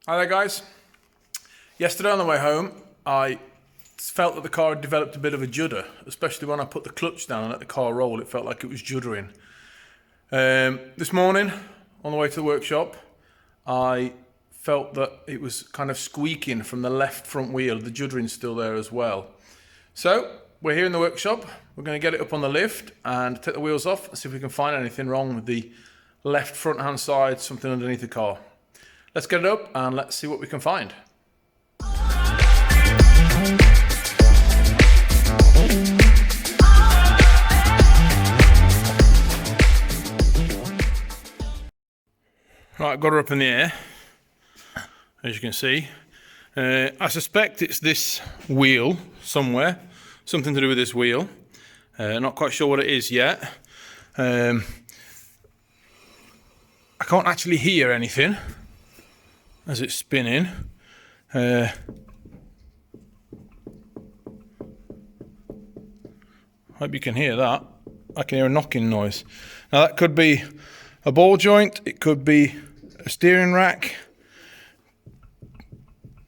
Hi there guys. Yesterday on the way home I felt that the car had developed a bit of a judder, especially when I put the clutch down and let the car roll. It felt like it was juddering. This morning on the way to the workshop I felt that it was kind of squeaking from the left front wheel. The juddering's still there as well. So we're here in the workshop. We're going to get it up on the lift and take the wheels off and see if we can find anything wrong with the left front hand side, something underneath the car. Let's get it up and let's see what we can find. Right, got her up in the air, as you can see. I suspect it's this wheel somewhere, something to do with this wheel. Not quite sure what it is yet. I can't actually hear anything as it's spinning. Hope you can hear that. I can hear a knocking noise. Now that could be a ball joint, it could be a steering rack,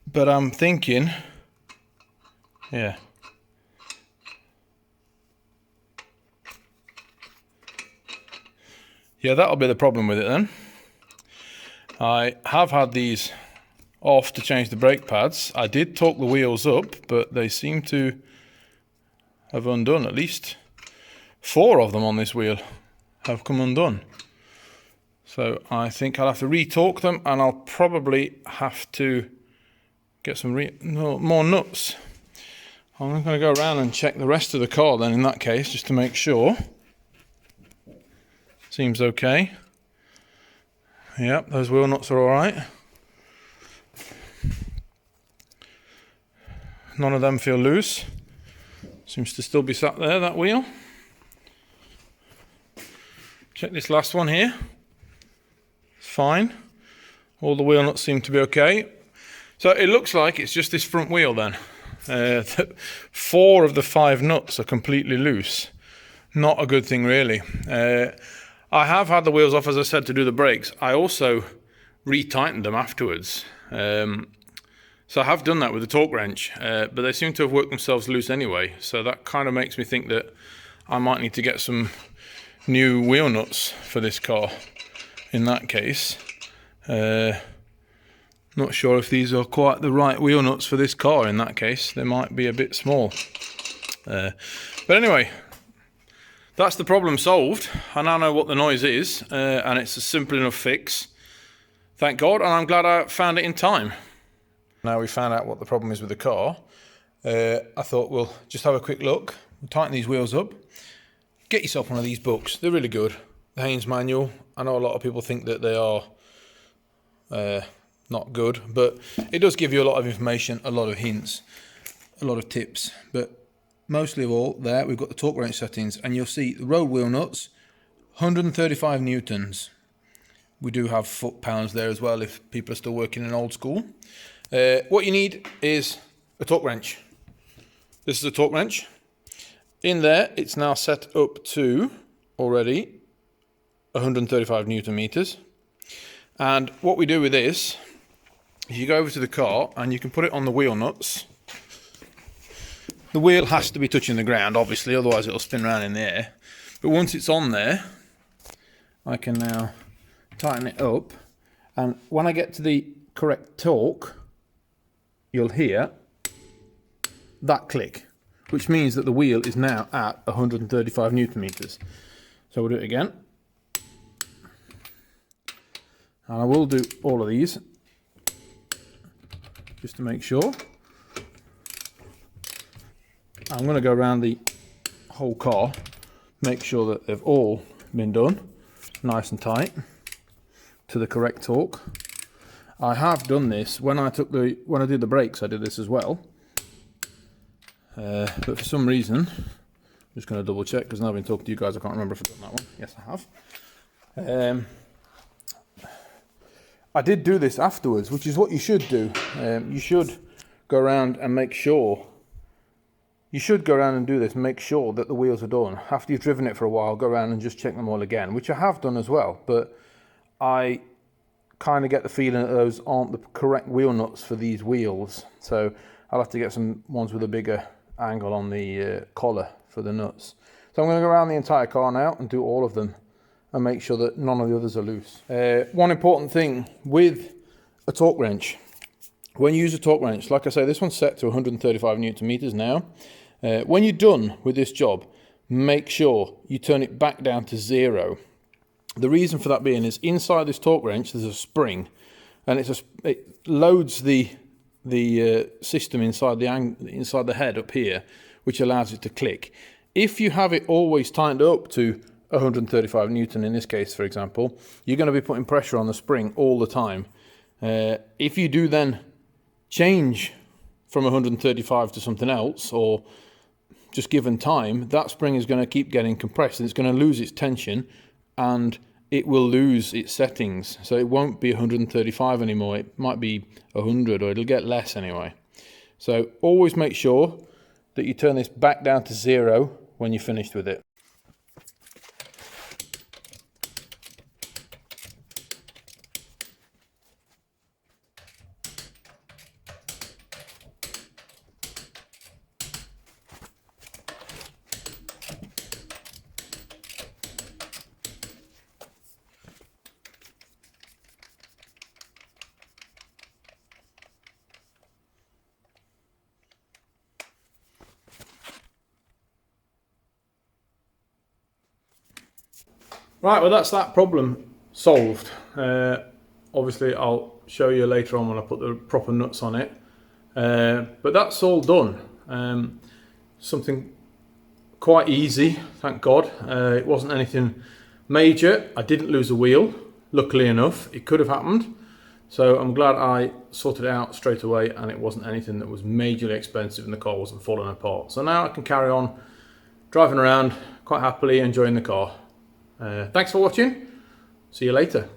but I'm thinking, yeah. Yeah, that'll be the problem with it then. I have had these off to change the brake pads. I did torque the wheels up, but they seem to have undone. At least 4 of them on this wheel have come undone. So I think I'll have to re-torque them, and I'll probably have to get some more nuts. I'm going to go around and check the rest of the car then in that case, just to make sure. Seems okay. Yep, those wheel nuts are alright. None of them feel loose. Seems to still be sat there, that wheel. Check this last one here. It's fine. All the wheel nuts seem to be okay. So it looks like it's just this front wheel then. 4 of the 5 nuts are completely loose. Not a good thing really. I have had the wheels off, as I said, to do the brakes. I also retightened them afterwards. So I have done that with the torque wrench, but they seem to have worked themselves loose anyway. So that kind of makes me think that I might need to get some new wheel nuts for this car in that case. Not sure if these are quite the right wheel nuts for this car in that case. They might be a bit small. But anyway, that's the problem solved. I now know what the noise is, and it's a simple enough fix. Thank God, and I'm glad I found it in time. Now we found out what the problem is with the car. I thought we'll just have a quick look. We'll tighten these wheels up. Get yourself one of these books. They're really good. The Haynes manual. I know a lot of people think that they are not good, but it does give you a lot of information, a lot of hints, a lot of tips. But mostly of all, there we've got the torque wrench settings, and you'll see the road wheel nuts, 135 newtons. We do have foot-pounds there as well if people are still working in old school. What you need is a torque wrench. This is a torque wrench. In there, it's now set up to already 135 newton meters. And what we do with this is you go over to the car and you can put it on the wheel nuts. The wheel has to be touching the ground, obviously, otherwise it'll spin around in the air. But once it's on there, I can now tighten it up. And when I get to the correct torque, you'll hear that click, which means that the wheel is now at 135 newton meters. So we'll do it again. And I will do all of these, just to make sure. I'm going to go around the whole car, make sure that they've all been done nice and tight to the correct torque. I have done this when I did the brakes. I did this as well, but for some reason, I'm just going to double check because now I've been talking to you guys. I can't remember if I've done that one. Yes, I have. I did do this afterwards, which is what you should do. You should go around and make sure. You should go around and do this and make sure that the wheels are done. After you've driven it for a while, go around and just check them all again, which I have done as well. But I kind of get the feeling that those aren't the correct wheel nuts for these wheels. So I'll have to get some ones with a bigger angle on the collar for the nuts. So I'm going to go around the entire car now and do all of them and make sure that none of the others are loose. One important thing with a torque wrench, when you use a torque wrench, like I say, this one's set to 135 Newton meters now. When you're done with this job, make sure you turn it back down to 0. The reason for that being is inside this torque wrench there's a spring, and it loads the system inside the head up here, which allows it to click. If you have it always tightened up to 135 Newton in this case, for example, you're going to be putting pressure on the spring all the time. If you do then change from 135 to something else, or just given time, that spring is going to keep getting compressed and it's going to lose its tension, and it will lose its settings. So it won't be 135 anymore. It might be 100, or it'll get less anyway. So always make sure that you turn this back down to 0 when you're finished with it. Right, well that's that problem solved. Obviously I'll show you later on when I put the proper nuts on it. But that's all done. Something quite easy, thank God. It wasn't anything major. I didn't lose a wheel, luckily enough. It could have happened. So I'm glad I sorted it out straight away, and it wasn't anything that was majorly expensive and the car wasn't falling apart. So now I can carry on driving around quite happily, enjoying the car. Thanks for watching. See you later.